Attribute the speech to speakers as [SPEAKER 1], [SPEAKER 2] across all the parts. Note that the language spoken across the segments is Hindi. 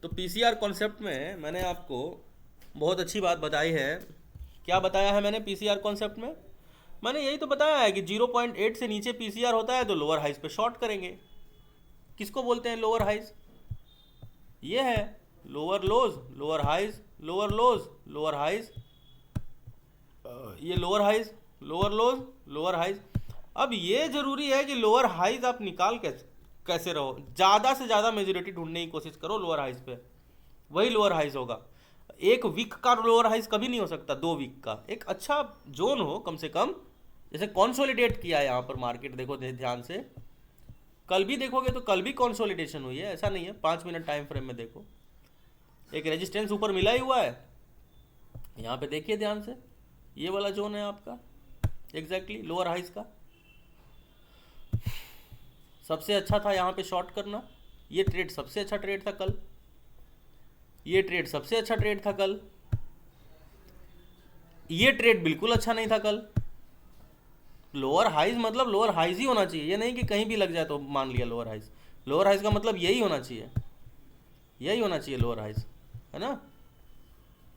[SPEAKER 1] तो पीसीआर कॉन्सेप्ट में मैंने आपको बहुत अच्छी बात बताई है। क्या बताया है मैंने पीसीआर कॉन्सेप्ट में? मैंने यही तो बताया है कि 0.8 से नीचे पीसीआर होता है तो लोअर हाइज पे शॉर्ट करेंगे। किसको बोलते हैं लोअर हाइज? ये है lower lows, lower highs, lower lows, lower highs, ये lower highs, lower lows, lower highs. अब ये जरूरी है कि लोअर हाइज आप निकाल कैसे कैसे रहो, ज़्यादा से ज़्यादा मेजोरिटी ढूंढने की कोशिश करो लोअर हाइज पे, वही लोअर हाइज होगा। एक वीक का लोअर हाइज कभी नहीं हो सकता, 2 वीक का एक अच्छा जोन हो कम से कम। जैसे कॉन्सोलिडेट किया है यहाँ पर मार्केट, देखो ध्यान से, कल भी देखोगे तो कल भी कॉन्सोलिडेशन हुई है, ऐसा नहीं है। 5 मिनट टाइम फ्रेम में देखो, एक रेजिस्टेंस ऊपर मिला ही हुआ है। यहाँ पे देखिए ध्यान से, ये वाला जोन है आपका एग्जैक्टली लोअर हाइज का। सबसे अच्छा था यहाँ पे शॉर्ट करना, ये ट्रेड सबसे अच्छा ट्रेड था कल, ये ट्रेड सबसे अच्छा ट्रेड था कल, ये ट्रेड बिल्कुल अच्छा नहीं था कल। लोअर हाइज मतलब लोअर हाइज ही होना चाहिए, ये नहीं कि कहीं भी लग जाए तो मान लिया लोअर हाइज। लोअर हाइज का मतलब यही होना चाहिए, यही होना चाहिए लोअर हाइज, है ना।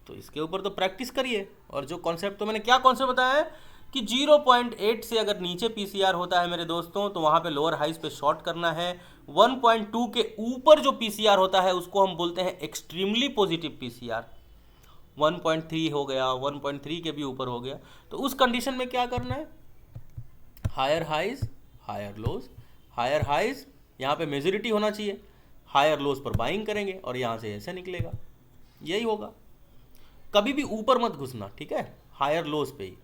[SPEAKER 1] तो इसके ऊपर तो प्रैक्टिस करिए। और जो कॉन्सेप्ट, तो मैंने क्या कॉन्सेप्ट बताया है कि 0.8 से अगर नीचे पीसीआर होता है मेरे दोस्तों तो वहां पे लोअर हाइज पे शॉर्ट करना है। 1.2 के ऊपर जो पीसीआर होता है उसको हम बोलते हैं एक्सट्रीमली पॉजिटिव पीसीआर। 1.3 हो गया, 1.3 के भी ऊपर हो गया, तो उस कंडीशन में क्या करना है, higher highs, higher lows, higher highs, यहाँ पे मेजोरिटी होना चाहिए, हायर लोज पर बाइंग करेंगे और यहाँ से ऐसे निकलेगा, यही होगा। कभी भी ऊपर मत घुसना, ठीक है, हायर लोज पे ही।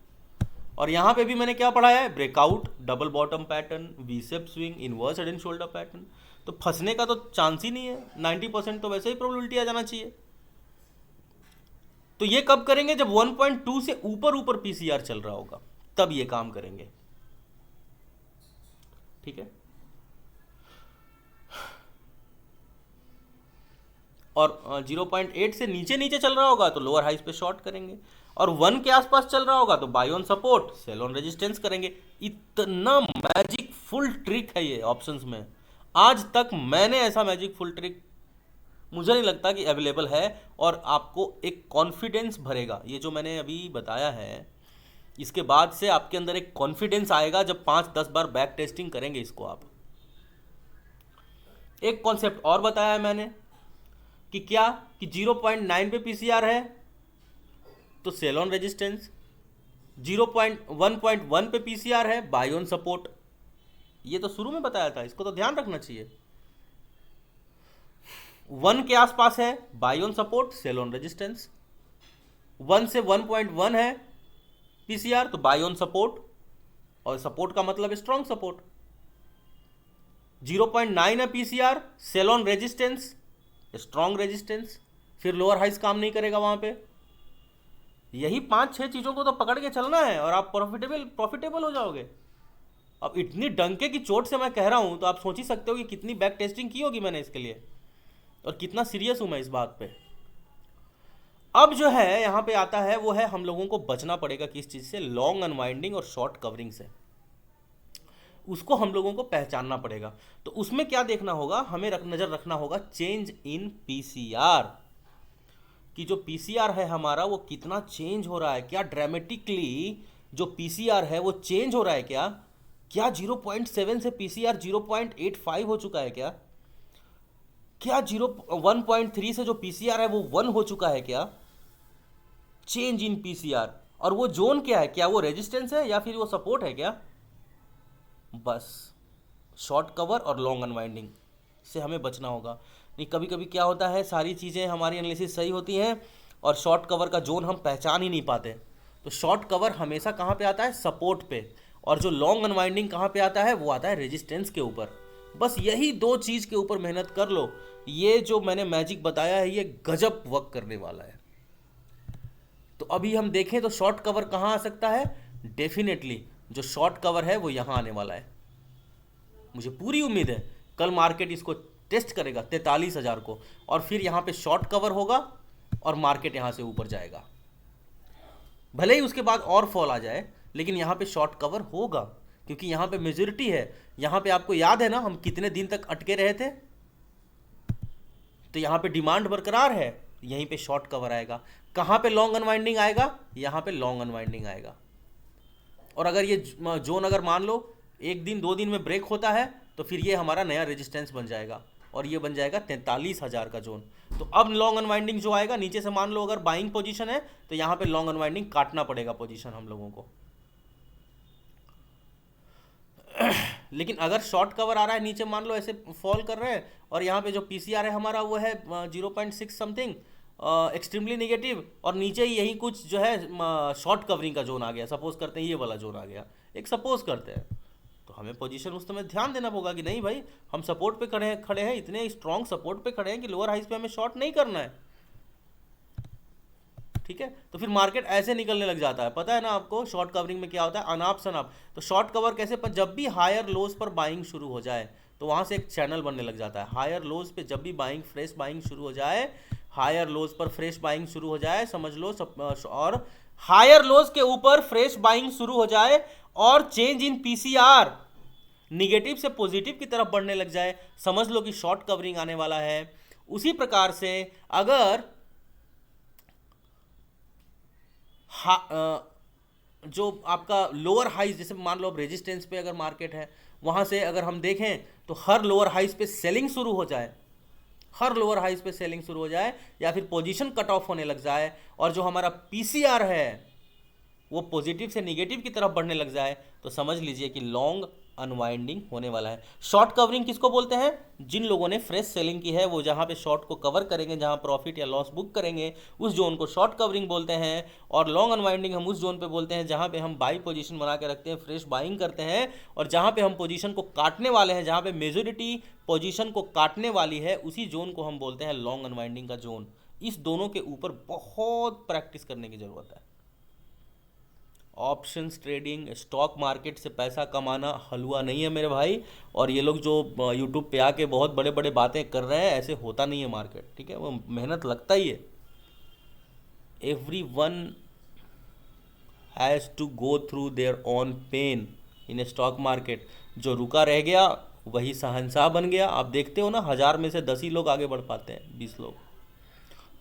[SPEAKER 1] और यहाँ पे भी मैंने क्या पढ़ाया है, breakout, double bottom pattern, V shape swing, inverse head and shoulder pattern. तो फंसने का तो चांस ही नहीं है, 90% तो वैसे ही प्रोबेबिलिटी आ जाना चाहिए। तो ये कब करेंगे, जब 1.2 से ऊपर ऊपर पीसीआर चल रहा होगा, तब ये काम करेंगे, ठीक है। और 0.8 से नीचे नीचे चल रहा होगा तो लोअर हाइज पे शॉर्ट करेंगे, और 1 के आसपास चल रहा होगा तो buy on support, sell on resistance करेंगे। इतना मैजिक फुल ट्रिक है ये ऑप्शंस में, आज तक मैंने ऐसा मैजिक फुल ट्रिक मुझे नहीं लगता कि अवेलेबल है। और आपको एक कॉन्फिडेंस भरेगा ये जो मैंने अभी बताया है, इसके बाद से आपके अंदर एक कॉन्फिडेंस आएगा जब 5-10 बार बैक टेस्टिंग करेंगे इसको आप। एक कॉन्सेप्ट और बताया है मैंने कि क्या, कि 0.9 पे पीसीआर है तो सेल ऑन रेजिस्टेंस, 1.1 पे पीसीआर है बाय ऑन सपोर्ट। ये तो शुरू में बताया था, इसको तो ध्यान रखना चाहिए। 1 के आसपास है buy on support, sell on resistance. 1 से 1.1 है पीसीआर तो बाय ऑन सपोर्ट, और सपोर्ट का मतलब स्ट्रॉन्ग सपोर्ट। 0.9 है PCR, sell on resistance, strong resistance, फिर लोअर हाइज काम नहीं करेगा वहां पे। यही 5-6 चीजों को तो पकड़ के चलना है और आप प्रॉफिटेबल हो जाओगे। अब इतनी डंके की चोट से मैं कह रहा हूं तो आप सोच ही सकते हो कि कितनी बैक टेस्टिंग की होगी मैंने इसके लिए, और कितना सीरियस हूं मैं इस बात पे। अब जो है यहां पे आता है वो है, हम लोगों को बचना पड़ेगा किस चीज से, लॉन्ग अनवाइंडिंग और शॉर्ट कवरिंग से। उसको हम लोगों को पहचानना पड़ेगा। तो उसमें क्या देखना होगा, हमें नजर रखना होगा चेंज इन पीसीआर, कि जो पीसीआर है हमारा वो कितना चेंज हो रहा है, क्या ड्रामेटिकली जो पीसीआर है वो चेंज हो रहा है, क्या क्या 0.7 से पीसीआर 0.85 हो चुका है, क्या क्या 1.3 से जो पीसीआर है वो 1 हो चुका है, क्या चेंज इन पीसीआर। और वो जोन क्या है, क्या वो रेजिस्टेंस है या फिर वो सपोर्ट है, क्या। बस शॉर्ट कवर और लॉन्ग अनवाइंडिंग से हमें बचना होगा। नहीं, कभी कभी क्या होता है, सारी चीज़ें हमारी एनालिसिस सही होती हैं और शॉर्ट कवर का जोन हम पहचान ही नहीं पाते। तो शॉर्ट कवर हमेशा कहाँ पे आता है, सपोर्ट पे, और जो लॉन्ग अनवाइंडिंग कहाँ पे आता है, वो आता है रेजिस्टेंस के ऊपर। बस यही 2 चीज़ के ऊपर मेहनत कर लो, ये जो मैंने मैजिक बताया है ये गजब वर्क करने वाला है। तो अभी हम देखें तो शॉर्ट कवर कहाँ आ सकता है, डेफिनेटली जो शॉर्ट कवर है वो यहाँ आने वाला है। मुझे पूरी उम्मीद है कल मार्केट इसको टेस्ट करेगा 43,000 को, और फिर यहाँ पे शॉर्ट कवर होगा और मार्केट यहाँ से ऊपर जाएगा। भले ही उसके बाद और फॉल आ जाए, लेकिन यहाँ पे शॉर्ट कवर होगा, क्योंकि यहाँ पे मेजोरिटी है। यहाँ पे आपको याद है ना हम कितने दिन तक अटके रहे थे, तो यहाँ पे डिमांड बरकरार है, यहीं पे शॉर्ट कवर आएगा। कहाँ पे लॉन्ग अनवाइंडिंग आएगा? यहाँ पे लॉन्ग अनवाइंडिंग आएगा। और अगर ये जोन अगर मान लो 1 दिन 2 दिन में ब्रेक होता है तो फिर ये हमारा नया रेजिस्टेंस बन जाएगा और ये बन जाएगा 43,000 का जोन। तो अब लॉन्ग अनवाइंडिंग जो आएगा नीचे से, मान लो अगर बाइंग पोजीशन है तो यहाँ पे लॉन्ग अनवाइंडिंग काटना पड़ेगा पोजीशन हम लोगों को। लेकिन अगर शॉर्ट कवर आ रहा है नीचे, मान लो ऐसे फॉल कर रहे हैं और यहाँ पे जो पीसीआर है हमारा वो है 0.6 समथिंग, एक्सट्रीमली नेगेटिव, और नीचे ही यही कुछ जो है शॉर्ट कवरिंग का जोन आ गया, सपोज करते हैं ये वाला जोन आ गया, एक सपोज करते हैं, तो हमें पोजीशन उस समय ध्यान देना होगा कि नहीं भाई हम सपोर्ट पे खड़े हैं, इतने स्ट्रॉन्ग सपोर्ट पे खड़े हैं कि लोअर हाइस पे हमें शॉर्ट नहीं करना है। ठीक है, तो फिर मार्केट ऐसे निकलने लग जाता है। पता है ना आपको शॉर्ट कवरिंग में क्या होता है? अनाप शनाप। तो शॉर्ट कवर कैसे? पर जब भी हायर लोज पर बाइंग शुरू हो जाए तो वहां से एक चैनल बनने लग जाता है। हायर लोज पे जब भी बाइंग, फ्रेश बाइंग शुरू हो जाए, हायर लोज पर फ्रेश बाइंग शुरू हो जाए, समझ लो और हायर लोज के ऊपर फ्रेश बाइंग शुरू हो जाए और चेंज इन पीसीआर निगेटिव से पॉजिटिव की तरफ बढ़ने लग जाए, समझ लो कि शॉर्ट कवरिंग आने वाला है। उसी प्रकार से अगर जो आपका लोअर हाइज, जैसे मान लो अब रेजिस्टेंस पे अगर मार्केट है, वहां से अगर हम देखें तो हर लोअर हाइज पे सेलिंग शुरू हो जाए, हर लोअर हाइज पे सेलिंग शुरू हो जाए, या फिर पोजीशन कट ऑफ होने लग जाए और जो हमारा पीसीआर है वो पॉजिटिव से निगेटिव की तरफ बढ़ने लग जाए, तो समझ लीजिए कि लॉन्ग अनवाइंडिंग होने वाला है। शॉर्ट कवरिंग किसको बोलते हैं? जिन लोगों ने फ्रेश सेलिंग की है, वो जहां पे शॉर्ट को कवर करेंगे, जहां प्रॉफिट या लॉस बुक करेंगे, उस जोन को शॉर्ट कवरिंग बोलते हैं। और लॉन्ग अनवाइंडिंग हम उस जोन पे बोलते हैं जहां पे हम बाई पोजीशन बना के रखते हैं, फ्रेश बाइंग करते हैं, और जहां पे हम पोजीशन को काटने वाले हैं, जहां पे मेजोरिटी पोजीशन को काटने वाली है, उसी जोन को हम बोलते हैं लॉन्ग अनवाइंडिंग का जोन। इस दोनों के ऊपर बहुत प्रैक्टिस करने की जरूरत है। ऑप्शंस ट्रेडिंग, स्टॉक मार्केट से पैसा कमाना हलवा नहीं है मेरे भाई। और ये लोग जो यूट्यूब पे आके बहुत बड़े बड़े बातें कर रहे हैं, ऐसे होता नहीं है मार्केट। ठीक है, वो मेहनत लगता ही है। Everyone has to go through their own pain in stock market. जो रुका रह गया वही शहंशाह बन गया। आप देखते हो ना, 1000 में से 10 ही लोग आगे बढ़ पाते हैं, 20 लोग,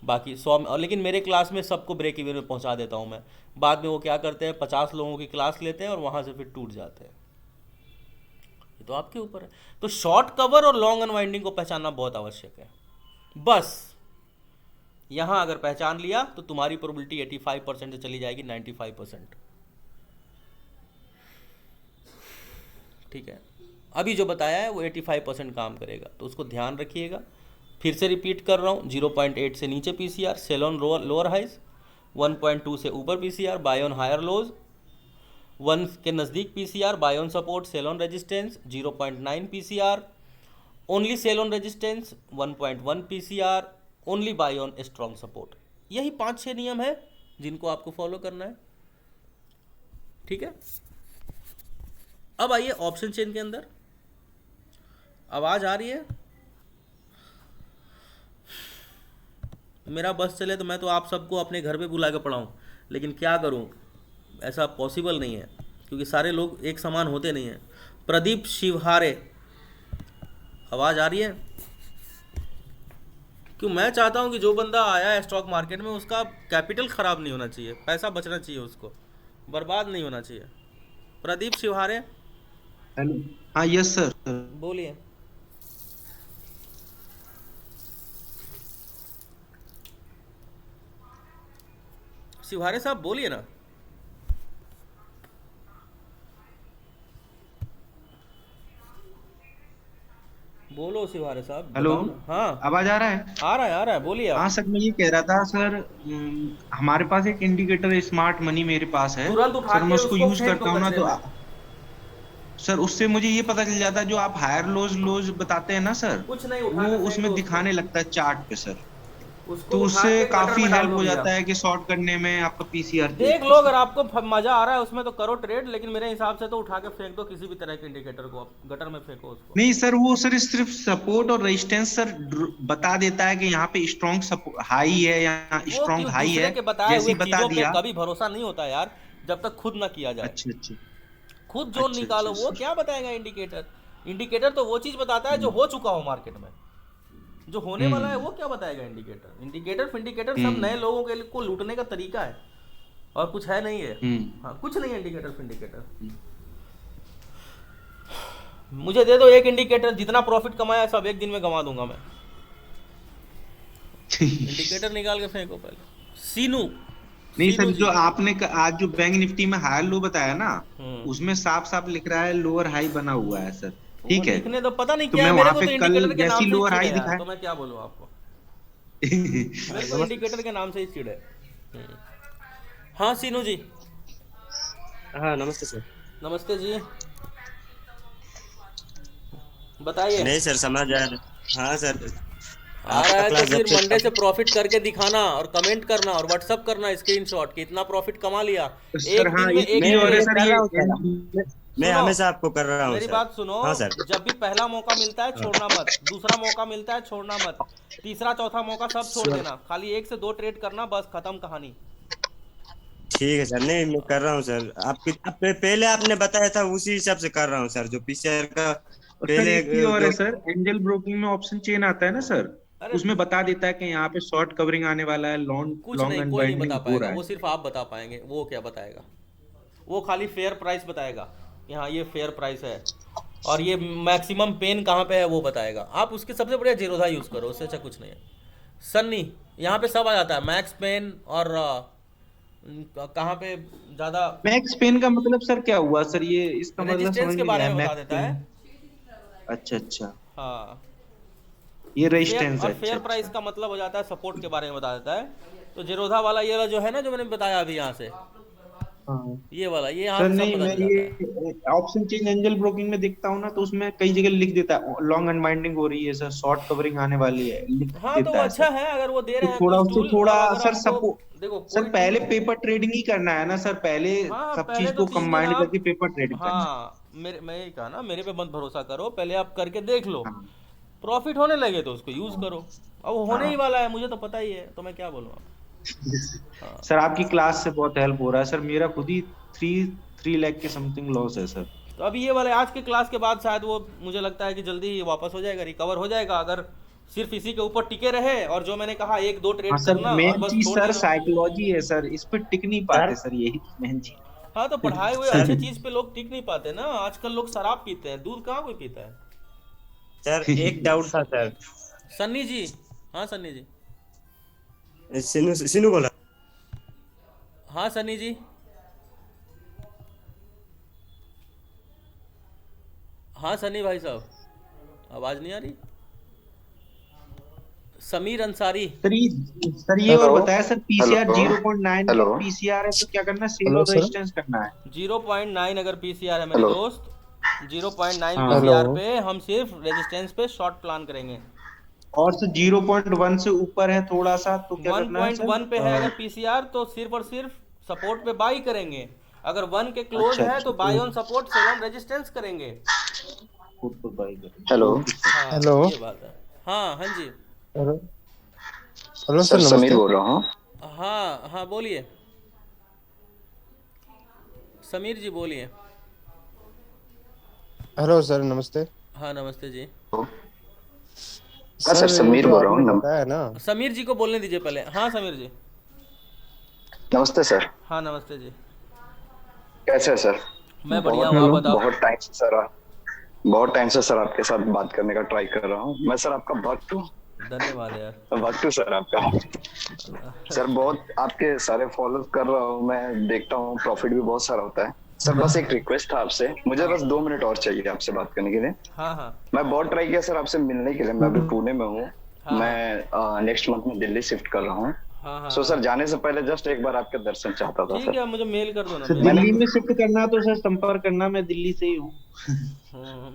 [SPEAKER 1] बाकी 100 में। और लेकिन मेरे क्लास में सबको ब्रेक इवन में पहुंचा देता हूं मैं। बाद में वो क्या करते हैं, 50 लोगों की क्लास लेते हैं और वहां से फिर टूट जाते हैं। ये तो आपके ऊपर है। तो शॉर्ट कवर और लॉन्ग अनवाइंडिंग को पहचानना बहुत आवश्यक है। बस यहां अगर पहचान लिया तो तुम्हारी प्रोबेबिलिटी 85% से चली जाएगी 95%। ठीक है, अभी जो बताया है वो 85% काम करेगा, तो उसको ध्यान रखिएगा। फिर से रिपीट कर रहा हूँ, 0.8 से नीचे PCR, sell on lower highs, 1.2 से ऊपर PCR, buy on higher lows, 1 के नज़दीक PCR, buy on support, sell on resistance, 0.9 PCR, only sell on resistance, 1.1 PCR, only buy on strong support. यही 5-6 नियम है जिनको आपको फॉलो करना है। ठीक है, अब आइए ऑप्शन चेन के अंदर। आवाज आ रही है? मेरा बस चले तो मैं तो आप सबको अपने घर पे बुला के पढ़ाऊँ, लेकिन क्या करूँ, ऐसा पॉसिबल नहीं है क्योंकि सारे लोग एक समान होते नहीं हैं। प्रदीप शिवहारे, आवाज़ आ रही है? क्यों, मैं चाहता हूँ कि जो बंदा आया है स्टॉक मार्केट में उसका कैपिटल ख़राब नहीं होना चाहिए, पैसा बचना चाहिए, उसको बर्बाद नहीं होना चाहिए। प्रदीप शिवहारे,
[SPEAKER 2] हेलो। हाँ, यस सर।
[SPEAKER 1] बोलिए। शिवहारे साहब बोलिए ना। बोलो शिवहारे साहब,
[SPEAKER 2] हेलो,
[SPEAKER 1] बताओ ना। हाँ,
[SPEAKER 2] आवाज आ रहा है?
[SPEAKER 1] आ रहा है, बोलिए
[SPEAKER 2] हाँ
[SPEAKER 1] आप।
[SPEAKER 2] सर, मैं ये कह रहा था सर, हमारे पास एक इंडिकेटर स्मार्ट मनी मेरे पास है
[SPEAKER 1] तुरंत उठा
[SPEAKER 2] सर। मैं
[SPEAKER 1] के
[SPEAKER 2] उसको
[SPEAKER 1] उसको
[SPEAKER 2] यूज
[SPEAKER 1] फेंक दो
[SPEAKER 2] करता हूँ ना,
[SPEAKER 1] कचरे
[SPEAKER 2] तो
[SPEAKER 1] में।
[SPEAKER 2] सर उससे मुझे ये पता चल जाता है, जो आप हायर लोज लोज बताते हैं ना सर,
[SPEAKER 1] कुछ नहीं, उठा
[SPEAKER 2] वो
[SPEAKER 1] के फेंक दो
[SPEAKER 2] उसमें
[SPEAKER 1] उसको।
[SPEAKER 2] दिखाने लगता है चार्ट पे सर।
[SPEAKER 1] उसको
[SPEAKER 2] तो
[SPEAKER 1] उठा
[SPEAKER 2] उससे
[SPEAKER 1] के गटर
[SPEAKER 2] काफी
[SPEAKER 1] में डाल
[SPEAKER 2] हेल्प
[SPEAKER 1] दो
[SPEAKER 2] हो
[SPEAKER 1] भैया।
[SPEAKER 2] जाता है कि शॉर्ट करने में आपका पीसीआर
[SPEAKER 1] देख
[SPEAKER 2] देख के
[SPEAKER 1] लो,
[SPEAKER 2] सर।
[SPEAKER 1] अगर आपको मजा आ रहा है उसमें तो करो ट्रेड, लेकिन मेरे हिसाब से तो उठा के फेंक दो किसी भी तरह के इंडिकेटर को, आप गटर में फेंको उसको।
[SPEAKER 2] नहीं सर, वो सर सिर्फ सपोर्ट और रेजिस्टेंस सर बता देता है कि यहाँ पे स्ट्रॉन्ग हाई है या
[SPEAKER 1] वो
[SPEAKER 2] स्ट्रॉन्ग
[SPEAKER 1] क्यों,
[SPEAKER 2] हाई
[SPEAKER 1] दूसरे
[SPEAKER 2] है,
[SPEAKER 1] के बताए
[SPEAKER 2] जैसे
[SPEAKER 1] हुए
[SPEAKER 2] ही बता
[SPEAKER 1] चीजों पे
[SPEAKER 2] दिया।
[SPEAKER 1] कभी भरोसा नहीं होता यार, जब तक खुद ना किया जाए।
[SPEAKER 2] अच्छा अच्छा।
[SPEAKER 1] खुद जोन
[SPEAKER 2] अच्छा
[SPEAKER 1] निकालो,
[SPEAKER 2] अच्छा
[SPEAKER 1] वो
[SPEAKER 2] सर।
[SPEAKER 1] क्या बताएगा इंडिकेटर। इंडिकेटर तो वो चीज बताता है जो हो चुका हो मार्केट में। जो होने वाला है वो क्या बताएगा इंडिकेटर? इंडिकेटर फिंडिकेटर सब नए लोगों के लिए को लूटने का तरीका है, और कुछ है नहीं है। हाँ, कुछ नहीं है इंडिकेटर फिंडिकेटर। मुझे दे दो एक इंडिकेटर, जितना प्रॉफिट कमाया सब एक दिन में गंवा दूंगा मैं। इंडिकेटर निकाल के फेंको पहले। सीनू
[SPEAKER 2] नहीं
[SPEAKER 1] सीनू
[SPEAKER 2] सर,
[SPEAKER 1] जी।
[SPEAKER 2] जो आपने आज जो बैंक निफ्टी में हाई लो बताया ना, उसमें साफ साफ लिख रहा है लोअर हाई बना हुआ है सर।
[SPEAKER 1] वो
[SPEAKER 2] ठीक है,
[SPEAKER 1] लिखने तो पता नहीं
[SPEAKER 2] तो
[SPEAKER 1] क्या
[SPEAKER 2] मैं
[SPEAKER 1] है, मेरे
[SPEAKER 2] वहां
[SPEAKER 1] को
[SPEAKER 2] पे
[SPEAKER 1] तो
[SPEAKER 2] कल
[SPEAKER 1] इंडिकेटर के
[SPEAKER 2] जैसी
[SPEAKER 1] नाम से ही
[SPEAKER 2] लोअर
[SPEAKER 1] चिढ़
[SPEAKER 2] हाई
[SPEAKER 1] है यार,
[SPEAKER 2] दिखाया।
[SPEAKER 1] तो मैं क्या बोलूँ आपको। मेरे को इंडिकेटर के नाम से ही चिढ़ है। हाँ सीनू जी।
[SPEAKER 3] हाँ नमस्ते सर।
[SPEAKER 1] नमस्ते जी, बताइए।
[SPEAKER 3] नहीं सर समझ आ रहा। हाँ सर,
[SPEAKER 1] आ रहा
[SPEAKER 3] आपका
[SPEAKER 1] है तो
[SPEAKER 3] क्लास जब
[SPEAKER 1] फिर
[SPEAKER 3] से
[SPEAKER 1] मंडे से प्रॉफिट करके दिखाना, और कमेंट करना, और व्हाट्सअप करना स्क्रीनशॉट कि इतना प्रॉफिट कमा लिया
[SPEAKER 2] तो सर
[SPEAKER 1] एक
[SPEAKER 2] हाँ,
[SPEAKER 1] दिन में।
[SPEAKER 2] एक
[SPEAKER 1] एक
[SPEAKER 3] मैं
[SPEAKER 2] चीज
[SPEAKER 1] दिन
[SPEAKER 2] और
[SPEAKER 1] में
[SPEAKER 2] है
[SPEAKER 3] मैं
[SPEAKER 2] सर,
[SPEAKER 3] कर
[SPEAKER 2] ये
[SPEAKER 3] रहा हूँ सर। मैं
[SPEAKER 1] सुनो,
[SPEAKER 3] हमेशा आपको कर रहा हूँ
[SPEAKER 1] मेरी
[SPEAKER 3] सर।
[SPEAKER 1] बात सुनो।
[SPEAKER 3] हाँ सर।
[SPEAKER 1] जब भी पहला मौका मिलता है छोड़ना मत, दूसरा मौका मिलता है छोड़ना मत, तीसरा चौथा मौका सब छोड़
[SPEAKER 3] सर
[SPEAKER 1] देना, खाली 1 से 2 ट्रेड करना, बस खत्म कहानी।
[SPEAKER 3] ठीक है सर, नहीं मैं कर रहा हूँ सर। पहले आपने बताया था उसी हिसाब से कर रहा हूँ सर, जो पीसीआर का
[SPEAKER 2] और सर
[SPEAKER 3] पहले
[SPEAKER 2] एक चीज और है
[SPEAKER 3] जो।
[SPEAKER 2] सर, एंजल ब्रोकिंग में ऑप्शन चेन आता है ना सर,
[SPEAKER 1] अरे
[SPEAKER 2] उसमें बता देता है कि यहाँ पे शॉर्ट कवरिंग आने वाला है, लॉन्ग
[SPEAKER 1] कुछ
[SPEAKER 2] लॉन्ग
[SPEAKER 1] नहीं, कोई नहीं बता
[SPEAKER 2] अनबाइंडिंग हो
[SPEAKER 1] पाएगा,
[SPEAKER 2] रहा
[SPEAKER 1] वो
[SPEAKER 2] है।
[SPEAKER 1] सिर्फ आप बता पाएंगे। वो क्या बताएगा? वो खाली फेयर प्राइस बताएगा कि हाँ ये फेयर प्राइस है, और ये मैक्सिमम पेन कहाँ पे है वो बताएगा। आप उसके सबसे बढ़िया जीरोधा यूज़ करो, उससे अच्छा कुछ नहीं है। सन्नी, यहाँ पे सब आ जाता है, मैक्स पेन और कहाँ पे ज़्यादा।
[SPEAKER 2] मैक्स पेन का मतलब सर क्या हुआ सर, ये इसका मतलब
[SPEAKER 1] रेजिस्टेंस
[SPEAKER 2] समझ
[SPEAKER 1] के
[SPEAKER 2] में नहीं
[SPEAKER 1] बारे
[SPEAKER 2] आया
[SPEAKER 1] में बता
[SPEAKER 2] मैक्स
[SPEAKER 1] देता
[SPEAKER 2] पेन।
[SPEAKER 1] है।
[SPEAKER 2] अच्छा अच्छा,
[SPEAKER 1] हाँ,
[SPEAKER 2] ये
[SPEAKER 1] फेयर
[SPEAKER 2] रेजिस्टेंस
[SPEAKER 1] और
[SPEAKER 2] है, अच्छा
[SPEAKER 1] फेयर प्राइस
[SPEAKER 2] अच्छा।
[SPEAKER 1] का मतलब हो जाता है सपोर्ट के बारे में बता देता है। तो जीरोधा वाला ये वाला जो है ना, जो मैंने बताया अभी यहाँ से,
[SPEAKER 2] हाँ
[SPEAKER 1] ये वाला, ये यहाँ
[SPEAKER 2] सर,
[SPEAKER 1] से सब
[SPEAKER 2] नहीं
[SPEAKER 1] पता
[SPEAKER 2] मैं
[SPEAKER 1] चल जाता है।
[SPEAKER 2] ये ऑप्शन चेन एंजल ब्रोकिंग में देखता हूँ ना, तो उसमें कई जगह लिख देता है लॉन्ग अनवाइंडिंग हो रही है सर, शॉर्ट कवरिंग आने वाली है, लिख
[SPEAKER 1] हाँ तो वो
[SPEAKER 2] देता है
[SPEAKER 1] अच्छा
[SPEAKER 2] सर।
[SPEAKER 1] है अगर वो दे
[SPEAKER 2] तो
[SPEAKER 1] रहे हैं
[SPEAKER 2] थोड़ा
[SPEAKER 1] कुछ
[SPEAKER 2] उससे
[SPEAKER 1] टूल,
[SPEAKER 2] थोड़ा
[SPEAKER 1] और अगर
[SPEAKER 2] सर
[SPEAKER 1] आपको
[SPEAKER 2] सपो
[SPEAKER 1] देखो
[SPEAKER 2] सर
[SPEAKER 1] कोई
[SPEAKER 2] पहले
[SPEAKER 1] टूल।
[SPEAKER 2] पेपर ट्रेडिंग ही करना है ना सर, पहले
[SPEAKER 1] हाँ
[SPEAKER 2] सब
[SPEAKER 1] पहले
[SPEAKER 2] चीज
[SPEAKER 1] तो
[SPEAKER 2] को
[SPEAKER 1] 30 दिन
[SPEAKER 2] कंबाइंड
[SPEAKER 1] आप,
[SPEAKER 2] करके पेपर ट्रेडिंग करना है।
[SPEAKER 1] हाँ मेरे, मैं यही कहा ना, मेरे पे मत भरोसा करो, पहले आप करके देख लो,
[SPEAKER 2] हाँ
[SPEAKER 1] प्रॉफिट होने लगे तो उसको यूज़ करो। अब वो होने ही
[SPEAKER 2] हाँ
[SPEAKER 1] वाला है, मुझे तो पता ही है, तो मैं क्या बोलूँ आप। हाँ,
[SPEAKER 2] सर, आपकी क्लास से बहुत हेल्प हो रहा है सर, मेरा खुद ही 3 लाख के समथिंग लॉस है सर।
[SPEAKER 1] तो अभी ये वाले आज के क्लास के बाद शायद वो, मुझे लगता है कि जल्दी ही वापस हो जाएगा, रिकवर हो जाएगा, अगर सिर्फ इसी के ऊपर टिके रहे, और जो मैंने कहा 1 2
[SPEAKER 2] हाँ
[SPEAKER 1] ट्रेड
[SPEAKER 2] सर,
[SPEAKER 1] करना और
[SPEAKER 2] मेन
[SPEAKER 1] बस
[SPEAKER 2] चीज
[SPEAKER 1] छोड़
[SPEAKER 2] सर
[SPEAKER 1] देना।
[SPEAKER 2] साइकोलॉजी है सर, इस पे टिक नहीं
[SPEAKER 3] सर
[SPEAKER 2] पाते सर, यही मेन चीज।
[SPEAKER 1] हाँ तो पढ़ाए हुए
[SPEAKER 3] सर
[SPEAKER 1] अच्छे चीज़ पे लोग टिक नहीं पाते ना, आजकल लोग शराब पीते हैं, दूध कहाँ कोई पीता है।
[SPEAKER 3] सर एक डाउट था सर।
[SPEAKER 1] सन्नी जी। हाँ सन्नी जी।
[SPEAKER 3] सिनू सिनू बोला।
[SPEAKER 1] हाँ सन्नी जी। हाँ सन्नी भाई साहब, आवाज़ नहीं आ रही। समीर अंसारी।
[SPEAKER 2] सर ये और
[SPEAKER 4] हेलो।
[SPEAKER 2] बताया सर, पीसीआर
[SPEAKER 4] हेलो।
[SPEAKER 2] 0.9
[SPEAKER 4] हेलो।
[SPEAKER 2] अगर पीसीआर है तो क्या करना है, सेल
[SPEAKER 4] हेलो
[SPEAKER 2] और
[SPEAKER 4] सर।
[SPEAKER 2] रेजिस्टेंस करना है।
[SPEAKER 1] 0.9 अगर पीसीआर है मेरे
[SPEAKER 4] हेलो।
[SPEAKER 1] दोस्त, 0.9
[SPEAKER 2] हाँ,
[SPEAKER 4] हेलो।
[SPEAKER 1] पीसीआर पे हम सिर्फ रेजिस्टेंस पे शॉर्ट प्लान करेंगे।
[SPEAKER 2] और सर 0.1 से ऊपर है थोड़ा सा तो क्या करना है सर?
[SPEAKER 1] 1.1 पे है अगर पीसीआर तो सिर्फ और सिर्फ सपोर्ट पे बाई करेंगे, अगर 1 के क्लोज
[SPEAKER 2] अच्छा
[SPEAKER 1] है
[SPEAKER 2] अच्छा,
[SPEAKER 1] तो buy on support, sell on resistance करेंगे।
[SPEAKER 2] फुट पर बाई करें,
[SPEAKER 4] हेलो।
[SPEAKER 2] Okay sir.
[SPEAKER 1] हाँ
[SPEAKER 4] हेलो।
[SPEAKER 1] ये बात है। हाँ हाँ जी।
[SPEAKER 4] Hello. Hello sir sir, Sameer नमस्ते। बोल रहा हूँ।
[SPEAKER 1] हाँ हाँ बोलिए, समीर जी बोलिए।
[SPEAKER 4] हेलो सर, नमस्ते।
[SPEAKER 1] हाँ नमस्ते जी।
[SPEAKER 4] हाँ सर, सर ये समीर जो बोल रहा आपने हूँ। बताया ना।
[SPEAKER 1] समीर जी को बोलने दीजिए पहले। हाँ समीर जी।
[SPEAKER 4] नमस्ते सर।
[SPEAKER 1] हाँ नमस्ते जी।
[SPEAKER 4] कैसे है सर?
[SPEAKER 1] मैं बढ़िया
[SPEAKER 4] बहुत
[SPEAKER 1] हूँ, आप
[SPEAKER 4] हेलो
[SPEAKER 1] बताओ।
[SPEAKER 4] बहुत टाइम से सर आपके साथ बात करने का ट्राई कर रहा हूँ। मैं सर आपका भक्त हूँ।
[SPEAKER 1] धन्यवाद यार।
[SPEAKER 4] भक्त हूँ सर आपका। सर बहुत आपके सारे फॉलो कर रहा हूँ, मैं देखता हूँ, प्रॉफिट भी बहुत सारा होता है। सर बस एक रिक्वेस्ट था आपसे, मुझे
[SPEAKER 1] हाँ
[SPEAKER 4] बस 2 मिनट और चाहिए आपसे बात करने के लिए।
[SPEAKER 1] हाँ हाँ
[SPEAKER 4] मैं बहुत ट्राई किया सर आपसे मिलने के लिए, मैं अभी पुणे में हूँ।
[SPEAKER 1] हाँ
[SPEAKER 4] मैं नेक्स्ट मंथ में दिल्ली शिफ्ट कर रहा हूँ।
[SPEAKER 1] हाँ हाँ
[SPEAKER 4] सो
[SPEAKER 1] हाँ।
[SPEAKER 4] सर जाने से पहले जस्ट एक बार आपके दर्शन चाहता था
[SPEAKER 1] ठीक
[SPEAKER 4] सर।
[SPEAKER 1] है, मुझे मेल कर दो ना,
[SPEAKER 2] सर
[SPEAKER 1] मेल
[SPEAKER 4] मैंने
[SPEAKER 1] कर
[SPEAKER 2] दिल्ली
[SPEAKER 1] दो।
[SPEAKER 2] में शिफ्ट करना तो सर संपर्क करना, मैं दिल्ली से ही हूँ।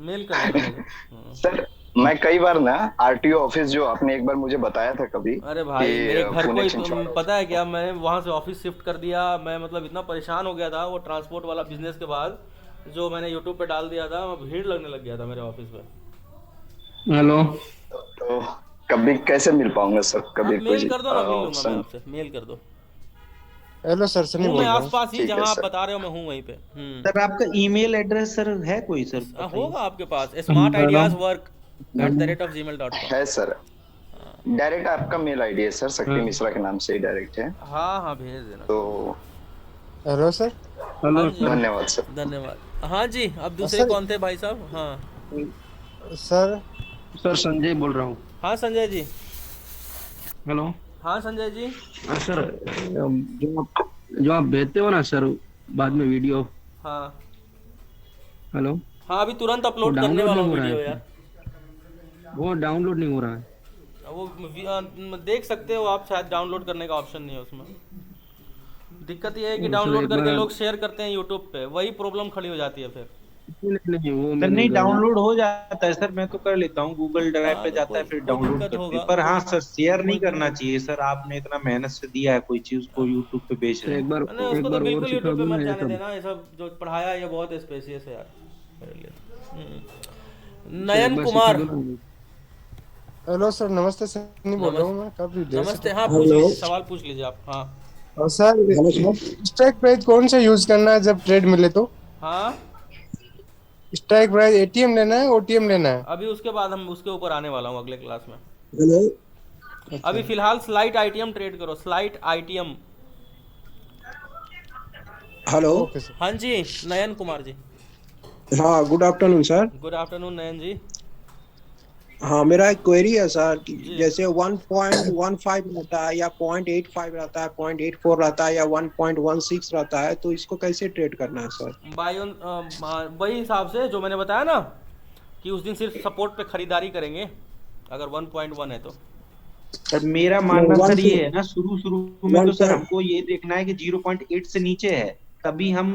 [SPEAKER 1] मेल कर देना मुझे।
[SPEAKER 4] सर मैं कई बार ना आरटीओ ऑफिस जो आपने एक बार मुझे बताया था कभी
[SPEAKER 1] अरे
[SPEAKER 4] कि
[SPEAKER 1] भाई मेरे घर को
[SPEAKER 4] पुणे
[SPEAKER 1] ही
[SPEAKER 4] छिंदवाड़ा।
[SPEAKER 1] पता है क्या, मैं वहाँ से ऑफिस शिफ्ट कर दिया, मैं मतलब इतना परेशान हो गया था वो ट्रांसपोर्ट वाला बिजनेस के बाद, जो मैंने यूट्यूब पे डाल दिया था, भीड़ लगने लग गया था मेरे ऑफिस पे।
[SPEAKER 2] हेलो।
[SPEAKER 4] तो कभी कैसे मिल पाऊंगा सर,
[SPEAKER 1] आप
[SPEAKER 4] कभी
[SPEAKER 1] मेल
[SPEAKER 4] कोई
[SPEAKER 1] कर दो ना, मिल लूंगा मैं
[SPEAKER 4] ऑप्शन?
[SPEAKER 1] आपसे, मेल कर दो।
[SPEAKER 4] हेलो सर, सनी
[SPEAKER 1] हूँ मैं
[SPEAKER 4] बोल रहा हूँ।
[SPEAKER 1] आसपास ही,
[SPEAKER 4] ठीक है
[SPEAKER 1] जहाँ आप
[SPEAKER 4] सर।
[SPEAKER 1] बता रहे हो मैं हूँ वहीं पे।
[SPEAKER 2] सर आपका ईमेल एड्रेस सर है कोई, सर बताइए।
[SPEAKER 1] होगा आपके पास, smart ideas work
[SPEAKER 2] hello.
[SPEAKER 1] @gmail.com।
[SPEAKER 4] है सर। डायरेक्ट आपका मेल आईडी है सर, शक्ति मिश्रा के नाम से ही डायरेक्ट है।
[SPEAKER 1] हाँ हाँ भेज देना।
[SPEAKER 4] तो
[SPEAKER 5] हेलो सर।
[SPEAKER 1] हाँ जी
[SPEAKER 4] धन्यवाद सर।
[SPEAKER 1] धन्यवाद। हाँ जी अब दूसरे
[SPEAKER 5] सर-
[SPEAKER 1] कौन थे भाई साहब? हाँ
[SPEAKER 5] सर
[SPEAKER 6] सर संजय बोल रहा हूँ।
[SPEAKER 1] हाँ संजय जी।
[SPEAKER 6] हेलो।
[SPEAKER 1] हाँ संजय जी।
[SPEAKER 6] सर जो आप भेजते हो ना सर बाद में वीडियो।
[SPEAKER 1] हाँ
[SPEAKER 6] हेलो।
[SPEAKER 1] हाँ अभी तुरंत अपलोड
[SPEAKER 6] वो
[SPEAKER 1] करने
[SPEAKER 6] डाउनलोड
[SPEAKER 1] वाला हूँ
[SPEAKER 6] नहीं हो रहा
[SPEAKER 1] वीडियो
[SPEAKER 6] है।
[SPEAKER 1] यार।
[SPEAKER 6] वो डाउनलोड नहीं हो रहा है।
[SPEAKER 1] वो देख सकते हो आप, शायद डाउनलोड करने का ऑप्शन नहीं है उसमें। दिक्कत ये है कि
[SPEAKER 6] सर,
[SPEAKER 1] डाउनलोड
[SPEAKER 6] एक
[SPEAKER 1] करके
[SPEAKER 6] बार-
[SPEAKER 1] लोग शेयर करते हैं यूट्यूब पे, वही प्रॉब्लम खड़ी हो जाती है फिर।
[SPEAKER 6] नहीं वो
[SPEAKER 2] सर
[SPEAKER 6] मैंने
[SPEAKER 2] नहीं,
[SPEAKER 6] कर-
[SPEAKER 2] डाउनलोड हो जाता है सर, मैं तो कर लेता हूँ, गूगल ड्राइव
[SPEAKER 1] हाँ,
[SPEAKER 2] पे
[SPEAKER 1] तो
[SPEAKER 2] जाता है
[SPEAKER 1] कोई-
[SPEAKER 2] फिर
[SPEAKER 1] कोई
[SPEAKER 2] डाउनलोड
[SPEAKER 1] दिक्कत
[SPEAKER 2] करते
[SPEAKER 1] होगा,
[SPEAKER 2] हैं। पर हाँ सर, शेयर नहीं
[SPEAKER 1] कोई-
[SPEAKER 2] करना चाहिए सर, आपने इतना मेहनत से दिया है कोई चीज को यूट्यूब पे बेच
[SPEAKER 6] सर
[SPEAKER 2] रहे
[SPEAKER 6] एक
[SPEAKER 2] हैं।
[SPEAKER 6] बार
[SPEAKER 1] नहीं
[SPEAKER 6] एक
[SPEAKER 1] उसको तो
[SPEAKER 6] बार और
[SPEAKER 1] बिल्कुल
[SPEAKER 6] सिखा
[SPEAKER 1] यूट्यूब पे
[SPEAKER 6] दो ना
[SPEAKER 1] मत
[SPEAKER 6] ये
[SPEAKER 1] जाने
[SPEAKER 6] सब।
[SPEAKER 1] देना, ये सब जो पढ़ाया है ये बहुत स्पेसियस है यार मेरे लिए। नयन
[SPEAKER 6] एक बार
[SPEAKER 1] कुमार।
[SPEAKER 6] सिखा दो ना।
[SPEAKER 5] हेलो सर, नमस्ते सर, नहीं बोल रहा हूँ मैं, काफी देर से।
[SPEAKER 1] नमस्ते। हाँ पूछ लीजिए, सवाल पूछ लीजिए आप। हाँ
[SPEAKER 5] और सर स्ट्राइक प्राइस कौन सा यूज करना है जब ट्रेड मिले तो?
[SPEAKER 1] हाँ
[SPEAKER 5] स्ट्राइक प्राइस एटीएम लेना है, ओटीएम लेना है?
[SPEAKER 1] अभी उसके बाद हम उसके ऊपर आने वाला हूँ अगले क्लास में।
[SPEAKER 5] अच्छा।
[SPEAKER 1] अभी फिलहाल स्लाइट आईटीएम ट्रेड करो, slight ITM.
[SPEAKER 7] Hello.
[SPEAKER 5] Okay sir.
[SPEAKER 1] हाँ जी नयन कुमार जी।
[SPEAKER 7] हाँ, good afternoon sir.
[SPEAKER 1] Good afternoon Nayan ji.
[SPEAKER 7] हाँ, मेरा एक क्वेरी है सर कि
[SPEAKER 1] जी।
[SPEAKER 7] जैसे 1.15 रहता है या 0.85 रहता है, 0.84 रहता है या 1.16 रहता है, तो इसको कैसे ट्रेड करना है सर?
[SPEAKER 1] बायोन वही हिसाब से जो मैंने बताया ना कि उस दिन सिर्फ सपोर्ट पे खरीदारी करेंगे अगर 1.1 है तो।
[SPEAKER 2] सर मेरा मानना
[SPEAKER 7] वन
[SPEAKER 2] सर
[SPEAKER 7] से-
[SPEAKER 2] ये है ना, शुरू शुरू में
[SPEAKER 7] वन
[SPEAKER 2] तो सर
[SPEAKER 7] से-
[SPEAKER 2] हमको ये देखना है कि 0.8 से नीचे है तभी हम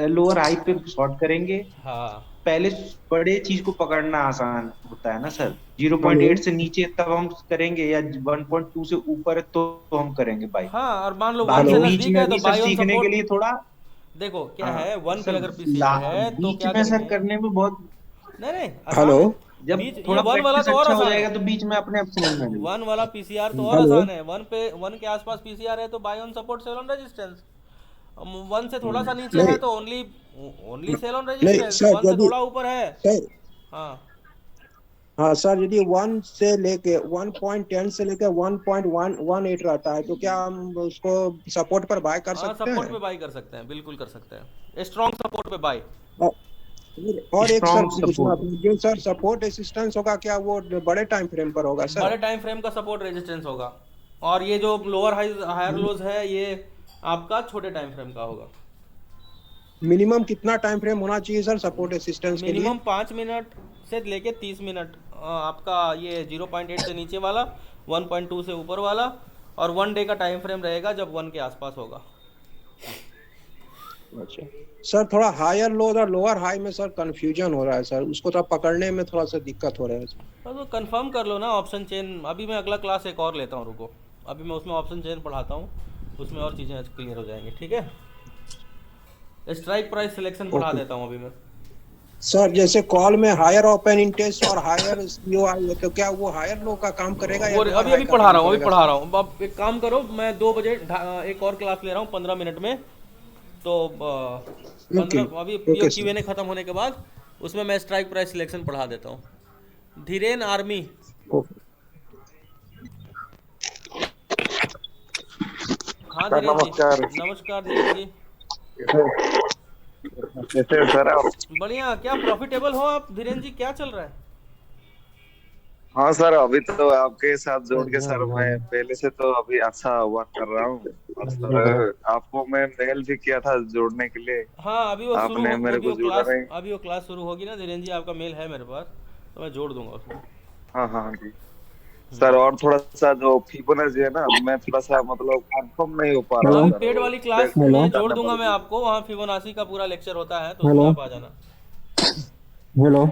[SPEAKER 2] लोअर हाई पे शॉर्ट करेंगे।
[SPEAKER 1] हाँ
[SPEAKER 2] पहले बड़े चीज को पकड़ना आसान होता है ना सर, 0.8 से नीचे तब हम करेंगे, या 1.2 से ऊपर है तो हम करेंगे बाई।
[SPEAKER 1] हाँ और मान लो वन
[SPEAKER 2] बाकी
[SPEAKER 1] से
[SPEAKER 2] बीच
[SPEAKER 1] नजदीक
[SPEAKER 2] में
[SPEAKER 1] है तो
[SPEAKER 2] भी सर
[SPEAKER 1] बाय ऑन
[SPEAKER 2] सीखने के
[SPEAKER 1] सपोर्ट।
[SPEAKER 2] लिए थोड़ा
[SPEAKER 1] देखो क्या
[SPEAKER 2] हाँ,
[SPEAKER 1] है, वन पे
[SPEAKER 2] सर
[SPEAKER 1] अगर पीसीआर है तो
[SPEAKER 2] बीच
[SPEAKER 1] क्या
[SPEAKER 2] में सर
[SPEAKER 1] करेंगे?
[SPEAKER 2] करने में बहुत,
[SPEAKER 1] नहीं नहीं आसान
[SPEAKER 7] हेलो।
[SPEAKER 1] है।
[SPEAKER 2] जब
[SPEAKER 1] बीच
[SPEAKER 2] थोड़ा
[SPEAKER 1] ये वन वाला
[SPEAKER 2] प्रैक्टिस
[SPEAKER 1] तो और
[SPEAKER 2] अच्छा हो
[SPEAKER 1] आसान
[SPEAKER 2] जाएगा
[SPEAKER 1] है।
[SPEAKER 2] तो बीच में अपने आप समझ में आ जाएगा।
[SPEAKER 1] वन वाला पीसीआर तो और
[SPEAKER 7] हेलो।
[SPEAKER 1] आसान है। वन के आसपास पीसीआर है तो buy on support sell on resistance. One से थोड़ा सा नीचे है
[SPEAKER 7] नहीं।
[SPEAKER 1] तो ओनली सेल ऑन
[SPEAKER 7] नहीं
[SPEAKER 1] रेजिस्टेंस।
[SPEAKER 7] सर,
[SPEAKER 1] वन से
[SPEAKER 7] यदि
[SPEAKER 1] थोड़ा ऊपर है।
[SPEAKER 7] सर
[SPEAKER 1] हाँ
[SPEAKER 7] हाँ सर, यदि 1 से लेके 1.10 से लेके 1.118 रहता है तो क्या हम उसको सपोर्ट पर बाय कर
[SPEAKER 1] हाँ
[SPEAKER 7] सकते
[SPEAKER 1] सपोर्ट पे
[SPEAKER 7] हैं?
[SPEAKER 1] बाई कर सकते हैं, बिल्कुल कर सकते हैं। स्ट्रॉन्ग सपोर्ट पे बाई।
[SPEAKER 7] और एक सर
[SPEAKER 2] Strong
[SPEAKER 7] पूछना
[SPEAKER 2] support।
[SPEAKER 7] था, जो सर सपोर्ट रेसिस्टेंस होगा क्या वो बड़े टाइम फ्रेम पर होगा
[SPEAKER 1] बड़े
[SPEAKER 7] सर?
[SPEAKER 1] टाइम फ्रेम का सपोर्ट रेजिस्टेंस होगा और ये जो लोअर हायर लोज है ये आपका छोटे टाइम फ्रेम का होगा।
[SPEAKER 7] मिनिमम कितना टाइम फ्रेम होना चाहिए सर सपोर्ट रेसिस्टेंस के लिए?
[SPEAKER 1] मिनिमम 5 मिनट से लेके 30 मिनट आपका ये 0.8 से नीचे वाला, 1.2 से ऊपर वाला, और 1 डे का टाइम फ्रेम रहेगा जब 1 के आसपास होगा।
[SPEAKER 7] अच्छा सर, थोड़ा हायर लो और लोअर हाई में सर कंफ्यूजन हो रहा है सर, उसको थोड़ा पकड़ने में थोड़ा सा दिक्कत हो रहा है सर।
[SPEAKER 1] बस वो कंफर्म कर लो ना ऑप्शन चेन। अभी मैं अगला क्लास एक और लेता हूँ, रुको। अभी मैं उसमें ऑप्शन चेन पढ़ाता हूँ, उसमें और चीज़ें क्लियर हो जाएंगी। ठीक है, स्ट्राइक प्राइस सिलेक्शन पढ़ा देता हूँ अभी मैं।
[SPEAKER 7] सर जैसे कॉल में हायर ओपन इंटरेस्ट और हायर सीओआई है तो क्या वो हायर लो का काम करेगा या
[SPEAKER 1] और
[SPEAKER 7] lower
[SPEAKER 1] अभी
[SPEAKER 7] high
[SPEAKER 1] अभी
[SPEAKER 7] का
[SPEAKER 1] पढ़ा
[SPEAKER 7] काम
[SPEAKER 1] रहा हूँ, अभी
[SPEAKER 7] करेगा
[SPEAKER 1] पढ़ा
[SPEAKER 7] सर?
[SPEAKER 1] रहा हूँ। अब एक काम करो, मैं 2 बजे एक और क्लास ले रहा हूँ 15 मिनट में। तो 15 अभी
[SPEAKER 7] ओके सर।
[SPEAKER 1] Q&A खत्म होने के बाद उसमें मैं स्ट्राइक प्राइस सिलेक्शन पढ़ा देता हूँ। धीरेन आर्मी।
[SPEAKER 7] ओके।
[SPEAKER 1] हाँ
[SPEAKER 4] सर,
[SPEAKER 1] धीरेन जी।
[SPEAKER 4] नमस्कार।
[SPEAKER 1] नमस्कार धीरेन जी।
[SPEAKER 4] कैसे हो सर आप?
[SPEAKER 1] बढ़िया। क्या प्रॉफिटेबल हो आप धीरेन जी? क्या चल रहा है?
[SPEAKER 4] हाँ सर, अभी तो आपके साथ जोड़ के सर मैं पहले से तो अभी अच्छा वर्क कर रहा हूँ। और सर आपको मैं मेल भी किया था जोड़ने के लिए,
[SPEAKER 1] हाँ अभी वो शुरू
[SPEAKER 4] आपने
[SPEAKER 1] हो,
[SPEAKER 4] मेरे
[SPEAKER 1] अभी
[SPEAKER 4] को
[SPEAKER 1] वो
[SPEAKER 4] जोड़ा
[SPEAKER 1] क्लास
[SPEAKER 4] नहीं।
[SPEAKER 1] अभी वो क्लास शुरू होगी ना धीरेन जी, आपका मेल है मेरे पास तो मैं जोड़ दूंगा उसमें।
[SPEAKER 4] हाँ हाँ जी सर। और थोड़ा सा जो फिबोनाची है ना, मैं थोड़ा सा मतलब कंफर्म नहीं हो पा रहा
[SPEAKER 1] हाँ
[SPEAKER 4] हूँ
[SPEAKER 1] अभी
[SPEAKER 4] सर।
[SPEAKER 1] पेड वाली क्लास
[SPEAKER 7] हेलो।
[SPEAKER 1] में जोड़ दूंगा मैं आपको। वहाँ फिबोनाची का पूरा लेक्चर होता है तो उसमें
[SPEAKER 7] हेलो।
[SPEAKER 1] आप आ जाना।
[SPEAKER 7] हेलो।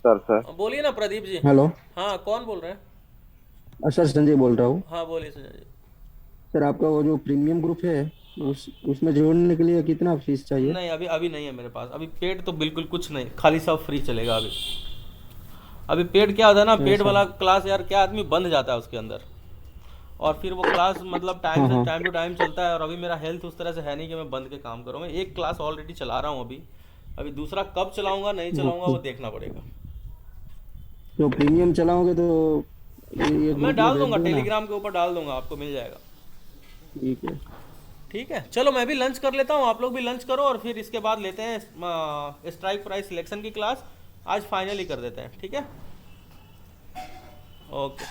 [SPEAKER 4] सर
[SPEAKER 1] बोलिए ना प्रदीप जी।
[SPEAKER 7] हेलो।
[SPEAKER 1] हाँ कौन बोल रहे हैं?
[SPEAKER 7] सर संजय बोल रहा हूँ।
[SPEAKER 1] हाँ बोलिए संजय जी।
[SPEAKER 7] सर आपका वो जो प्रीमियम ग्रुप है उसमें जोड़ने के लिए कितना फीस चाहिए?
[SPEAKER 1] नहीं अभी अभी नहीं है मेरे पास। अभी पेड तो बिल्कुल कुछ नहीं, खाली सब फ्री चलेगा अभी। अभी पेड क्या होता है ना, पेड वाला क्लास यार क्या आदमी बंद जाता है उसके अंदर, और फिर वो क्लास मतलब टाइम टू टाइम चलता है। और अभी मेरा हेल्थ उस तरह से है नहीं कि मैं बंद के काम करूँ। मैं एक क्लास ऑलरेडी चला रहा हूँ अभी। अभी दूसरा कब चलाऊंगा नहीं चलाऊंगा वो देखना पड़ेगा।
[SPEAKER 7] तो प्रीमियम चलाओगे तो
[SPEAKER 6] ये
[SPEAKER 1] मैं
[SPEAKER 6] ग्रुप
[SPEAKER 1] डाल
[SPEAKER 6] में
[SPEAKER 1] दूंगा,
[SPEAKER 6] भेज देना।
[SPEAKER 1] टेलीग्राम के ऊपर डाल दूंगा, आपको मिल जाएगा।
[SPEAKER 6] ठीक है।
[SPEAKER 1] ठीक है, चलो मैं भी लंच कर लेता हूँ, आप लोग भी लंच करो, और फिर इसके बाद लेते हैं स्ट्राइक प्राइस सिलेक्शन की क्लास। आज फाइनल ही कर देते हैं, ठीक है। ओके।